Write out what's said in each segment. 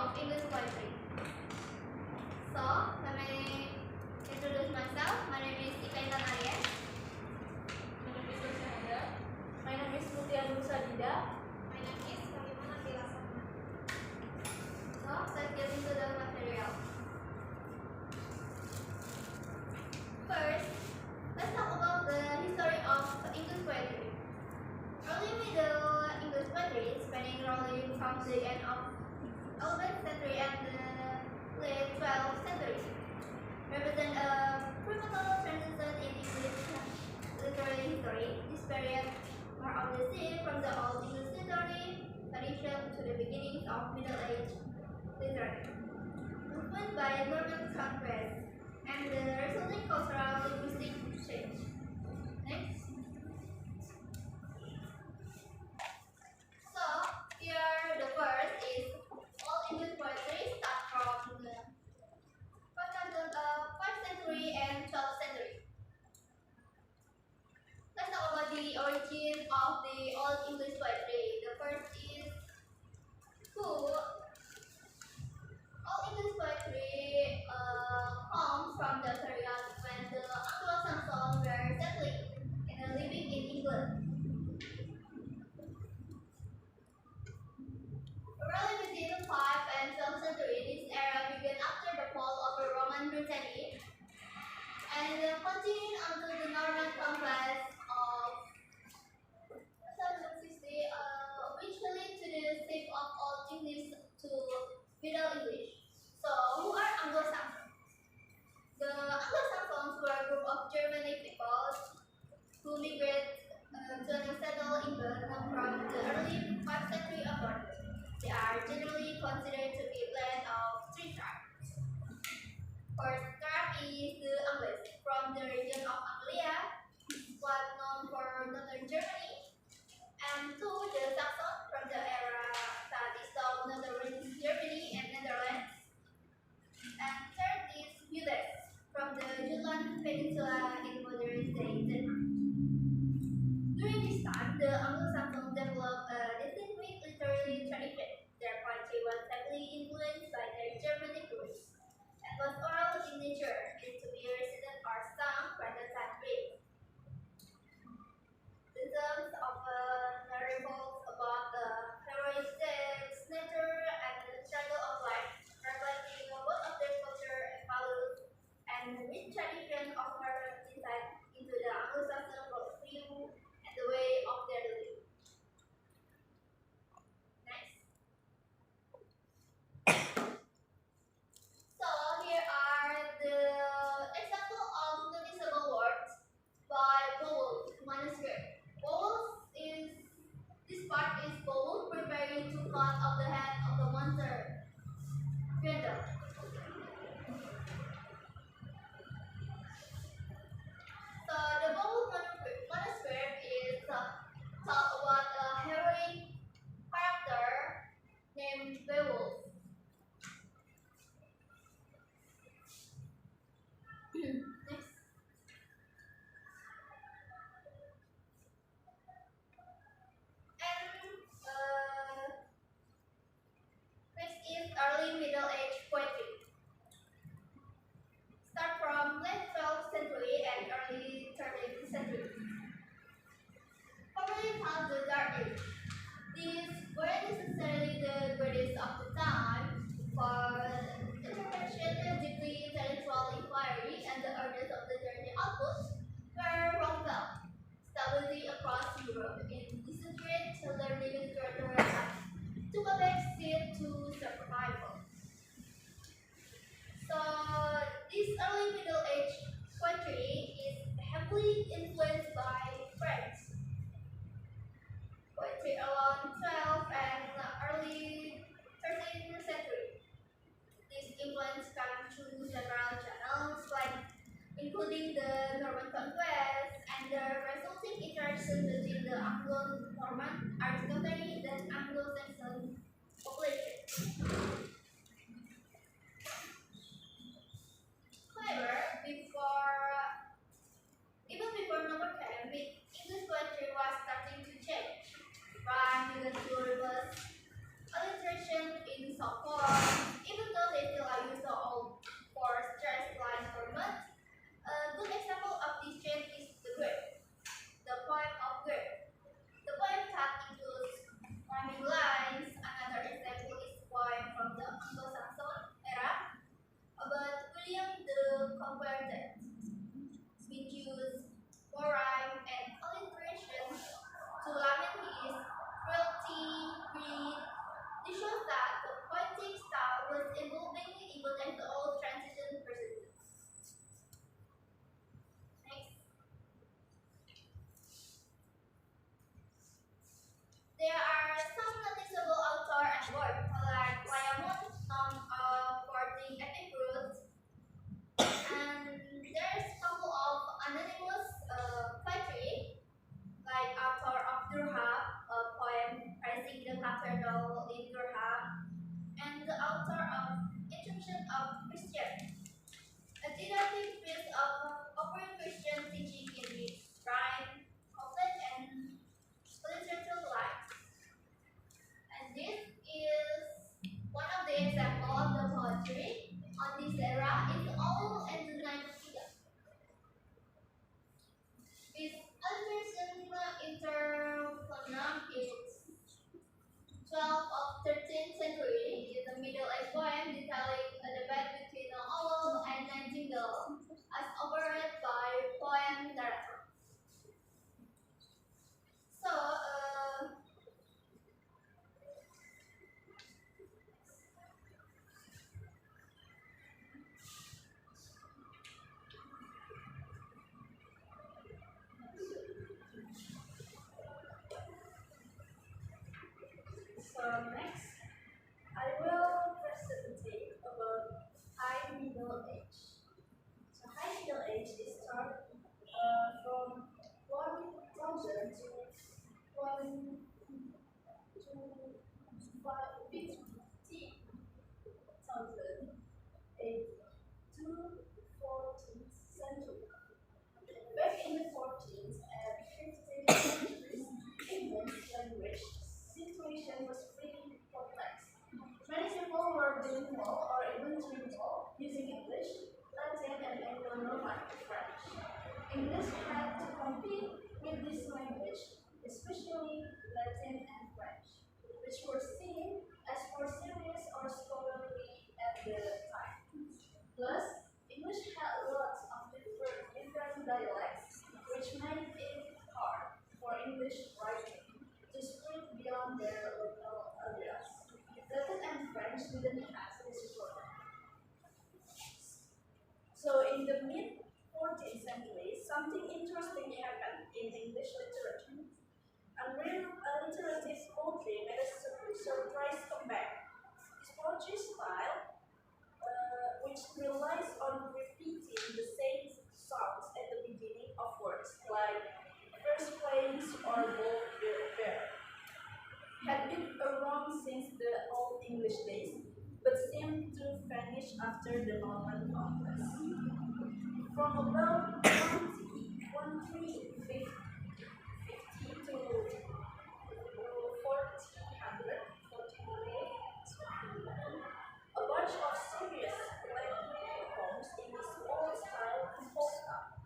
of English poetry. So, let me introduce myself. My name is Ika Intan Aries. My name is Nursyahada. My name is Mutia Nur Sadida. My name is Fahima, Nabila. So, let's get into the material. First, let's talk about the history of English poetry. Early Middle English poetry, spanning roughly from the end of 11th century and the late 12th century, represent a pivotal transition in English literary history. This period more often seen from the Old English literary tradition to the beginnings of Middle Age literature, influenced by Norman conquest and the resulting cultural linguistic change. Next. So, here the first is all English poetry start from the 5th century and 12th century. Let's talk about the origin of the Old English poetry. The first is who Old English poetry comes from the period when the Anglo-Saxons were settling and living in England. Around between the 5th and 12th century, this era began after the fall of the Roman Britanny and continued until the Norman conquest of 760, which led to the shift of Old English to Middle English. So, who are Anglo-Saxons? The Anglo-Saxons were a group of Germanic peoples who migrated to settle England from the early 5th century onward. They are generally considered to be a blend of three tribes. First tribe is the Angles from the region of Anglia, what known for northern Germany, and two, the Saxons from the era that is of northern Germany and Netherlands, and third is Judex from the Jutland Peninsula in modern day Denmark. During this time, the Anglo-Saxons developed a distinct literary tradition. Their poetry was heavily influenced by their Germanic roots and was oral in nature, meant to be recited or sung rather than read. The themes often revolve about the heroic deeds, nature, and the struggle of life, reflecting both of their culture and values, and the rich tradition of moral insight into the Anglo-Saxon worldview and the way of their living. Next. So here are the example of noticeable words by Bowles manuscript. Bowles is this part is Bowles preparing to cut off the head of the monster Grendel. So the Bowles manuscript is talk about a heroic character named Beowulf. Next. And next is early Middle Age poetry. Start from late 12th century and early 13th century. Formerly called the Dark Age. These weren't necessarily the greatest of the time, for introspection, deeply intellectual inquiry, and the urges of literary output were rampant. Stability across Europe in disintegrate learning literature took a back seat to survival. So, this early Middle Age poetry is heavily influenced by French poetry around 12th and early 13th century. This influence comes through several channels, like including the Norman conquest and the resulting interaction between the Anglo-Norman aristocracy and Anglo-Saxon population. However, even before that, the poetic style was evolving even as the old transition persisted. Next. There are some noticeable author and work, like Wayamun, known for the epic roots, and there's a couple of anonymous poetry, like author of Durham, a poem praising the cathedral in Durham, and the author of Introduction of Christian, a didactic piece of offering Christian teaching in its rhyme, couplet, and literature life. And this is one of the examples of the poetry on this era is all in the 19th. This alteration interphonum is 12th of 13th century is a Middle Age poem detailing a debate between an owl and nightingale as overread by poem director. So, next, I will present about High Middle Age. So High Middle Age is start from 1000 to 50,000 to 14th century. Back in the 14th and 15th centuries, England's language situation was pretty complex. Many people were bilingual or even trilingual, using English, Latin, and Anglo-Norman French. English had to compete with this language, especially Latin and French, which were seen as more serious or scholarly at the time. Plus, English had lots of different dialects, which made it hard for English writing to spread beyond their local areas. Latin and French didn't have this problem. So in the mid 14th century, something interesting happened in English literature. Alliterative poetry made a surprise comeback. This poetry style, which relies on repeating the same sounds at the beginning of words, like first place or bold bear, had been around since the Old English days, but seemed to vanish after the Norman Conquest. From about 1350 to 1400, a bunch of serious lengthy poems in this old style popped up.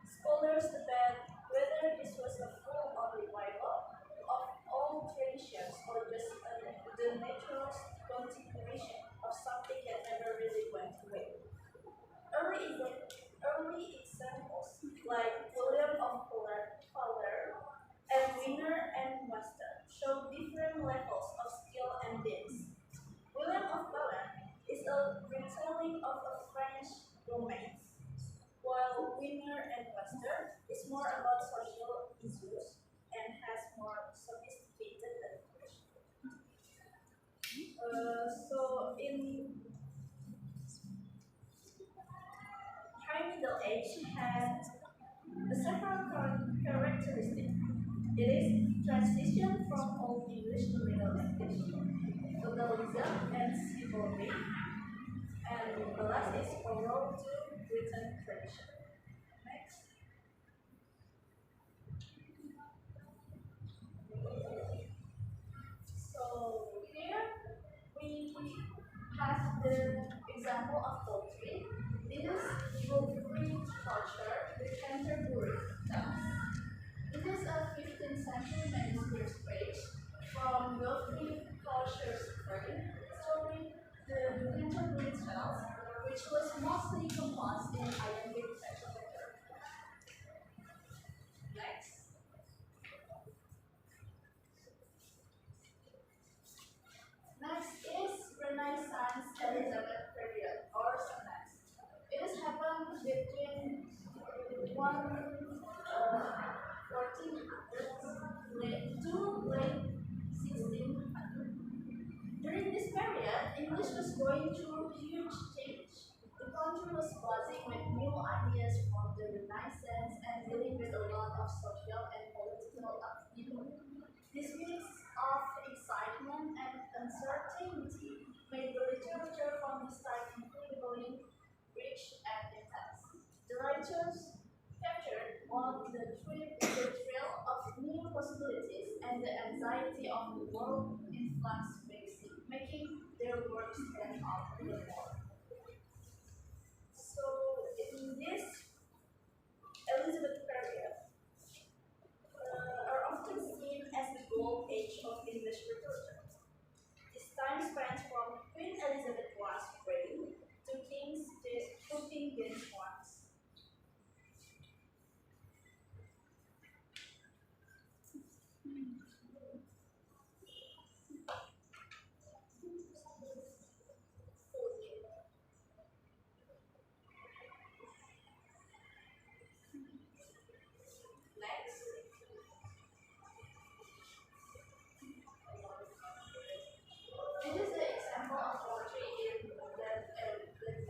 Scholars debate whether this was a full-on revival of old traditions or just the natural continuation of something that never really went away. Early examples like William of Fowler and Winner and Webster show different levels of skill and depth. William of Fowler is a retelling of a French romance, while Winner and Webster is more about social issues and has more sophisticated language. So in High Middle Age has several characteristics. It is transition from Old English to Middle English, feudalism and chivalry, and the last is oral to written tradition. Next. So here we have the example of poetry. This is Wolverine culture with Canterbury dance. This is a 15th century manuscript page from Wolverine culture's story, the Canterbury Tales, which was mostly composed in iambic pentameter. Next. Next period, English was going through huge change. The country was buzzing with new ideas from the Renaissance and dealing with a lot of social and political upheaval. This mix of excitement and uncertainty made the literature from the start incredibly rich and intense. The writers captured both the thrill of new possibilities and the anxiety of the world in flux, making their work stand out even more. So, in this Elizabeth period, are often seen as the gold age of English literature. This time spans from Queen Elizabeth I's reign to King James I's. Next, this is an example of poetry in that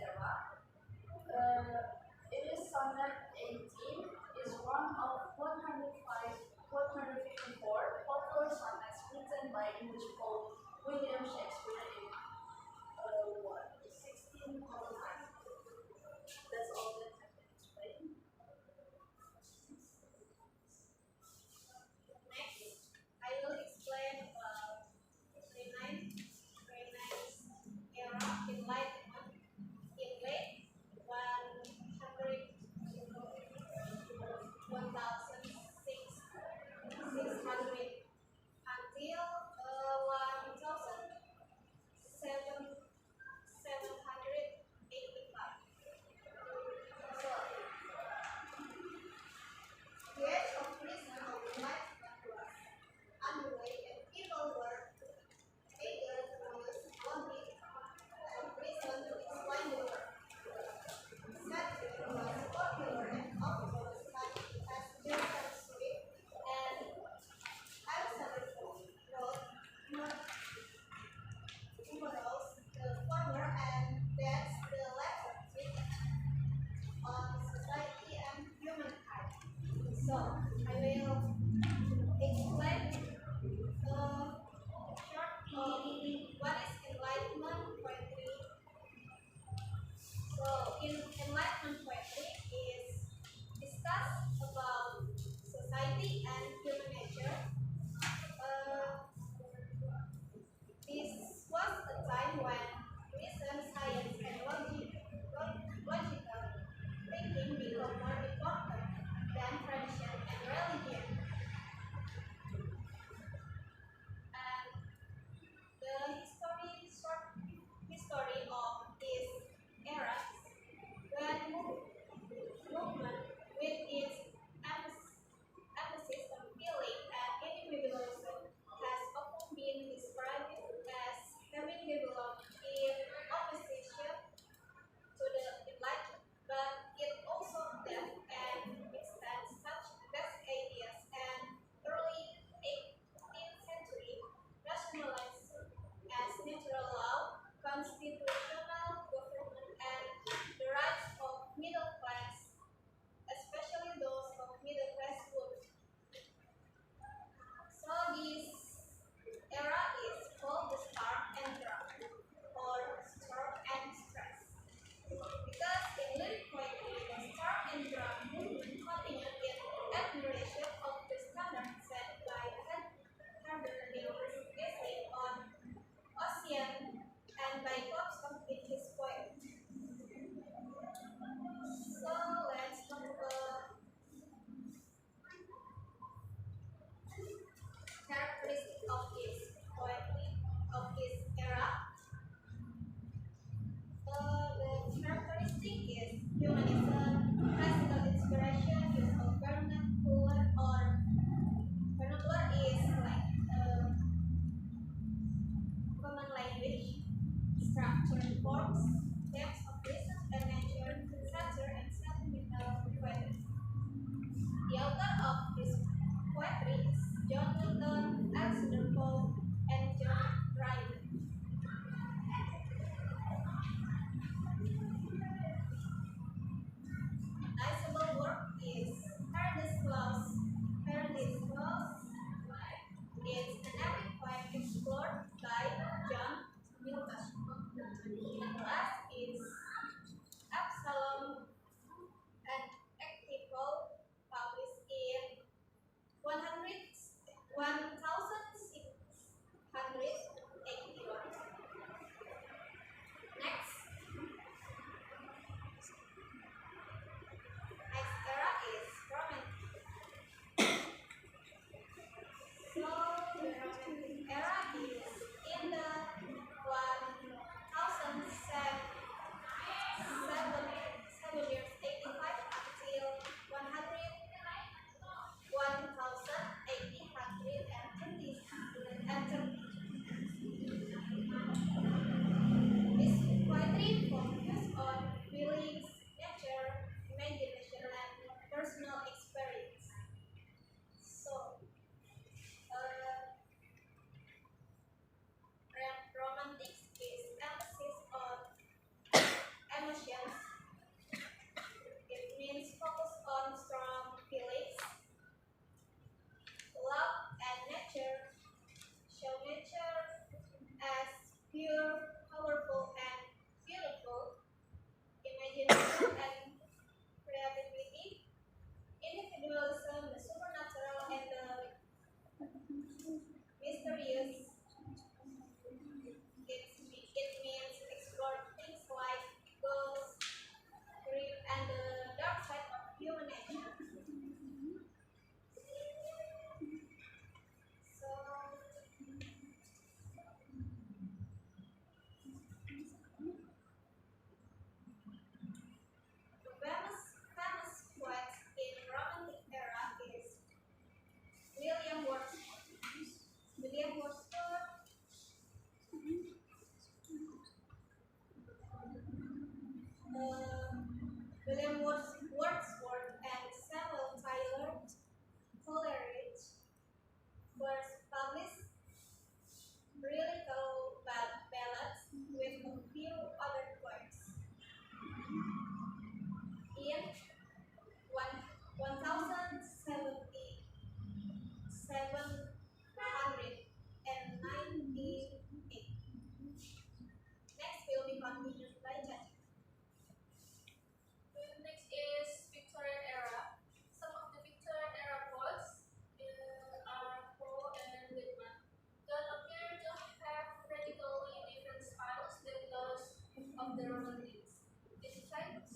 era. It is sonnet 18, is one of 154 popular sonnets written by English poet William Shakespeare in 1609. That's all that I can explain. Next, I will explain Renaissance era enlightenment in late 1600 until 1785. So, the age of reason of enlightenment was underway and people were eager to use logic and reason to explain the world. Satire was popular and authors such as Jonathan Swift and Alexander Pope wrote numerals, the former and that's the latter, written on society and humankind. So, I will explain short of what is enlightenment poetry. So, in enlightenment poetry is discuss about society and human nature. This was a time when reason, science, and logical thinking become more important than tradition and religion. And the short history of this era when movement with its emphasis on feeling and individualism has often been described as having developed in opposition to the Enlightenment, but it also depth and extends such best ideas and early 18th century rationalism as natural law, constitutional government, and the rights of middle class, especially those of middle class women. So this era is called the stark and drunk, or stark and stress. Because in lyric poetry, the stark and drunk movement continued in admiration of the standard set by Herder in his essay on Ocean and by Klopstock in his poem. So let's talk about characteristics of his poetry of his era. The characteristic is humanism, classical inspiration, use of vernacular or vernacular is like common language, structured forms, depths of reason and nature, satire and sentimental poetry. The author of this poetry is John Milton, Alexander Pope, and John Dryden.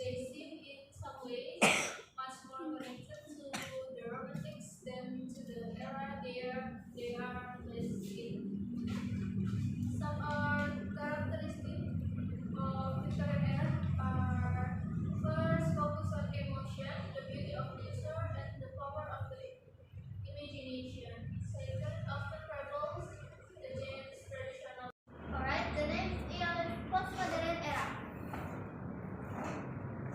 They seem in some ways much more connected to the romantics than to the era they are placed in. Some are characteristic of Victorian era are first focus on emotion, the beauty of nature, and the power of the imagination. Second, often travels the James traditional. Alright, the next is postmodern era.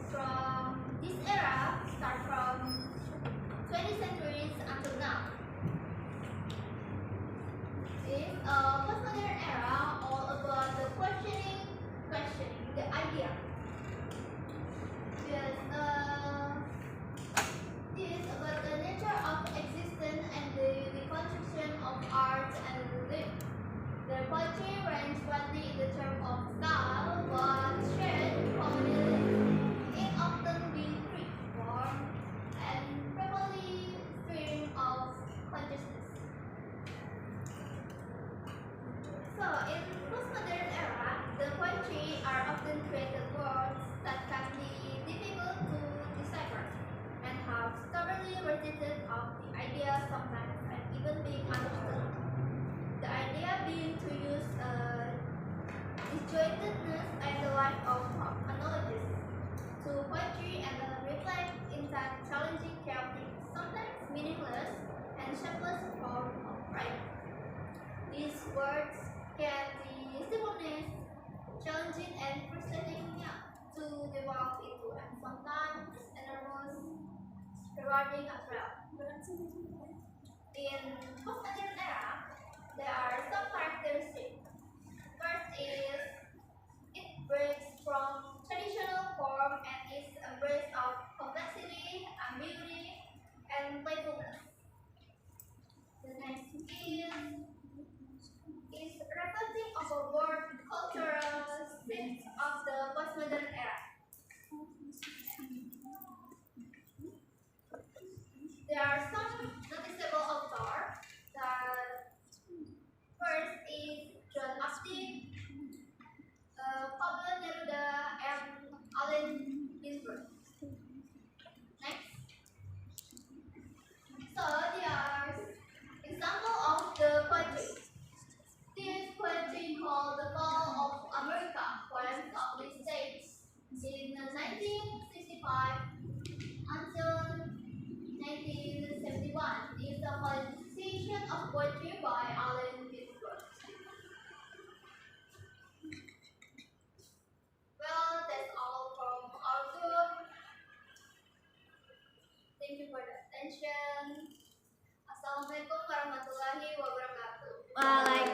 From this era, start from 20th centuries until now, is a postmodern era all about the questioning the idea. Yes, this about the nature of existence and the reconstruction of art and life. Their poetry range widely in the term of style, but shared commonly in often being free, warm, and probably stream of consciousness. So, in postmodern era, the poetry are often created words that can be difficult to decipher and have stubbornly resisted of the idea sometimes and even being understood. The idea being to use disjointedness and the life of analogies to poetry and reflect in that challenging, chaotic, sometimes meaningless and shapeless form of writing. These words can be stimulating, challenging, and frustrating to develop into, and sometimes enormous, rewarding as well. In postmodern era, there are some characteristics. First is it breaks from traditional form and is embrace of complexity, ambiguity, and playfulness. The next is reflecting of a broad cultural shift of the postmodern era. There are some noticeable authors. The first is John Austin, Pablo Neruda, and Allen Ginsberg. Next. So there are example of the poetry. This poetry called The Fall of America, poems of the States, in 1965 until 1971 is a poetization of poetry by Allen Ginsberg. Well, that's all from our group. Thank you for the attention. Assalamualaikum warahmatullahi wabarakatuh.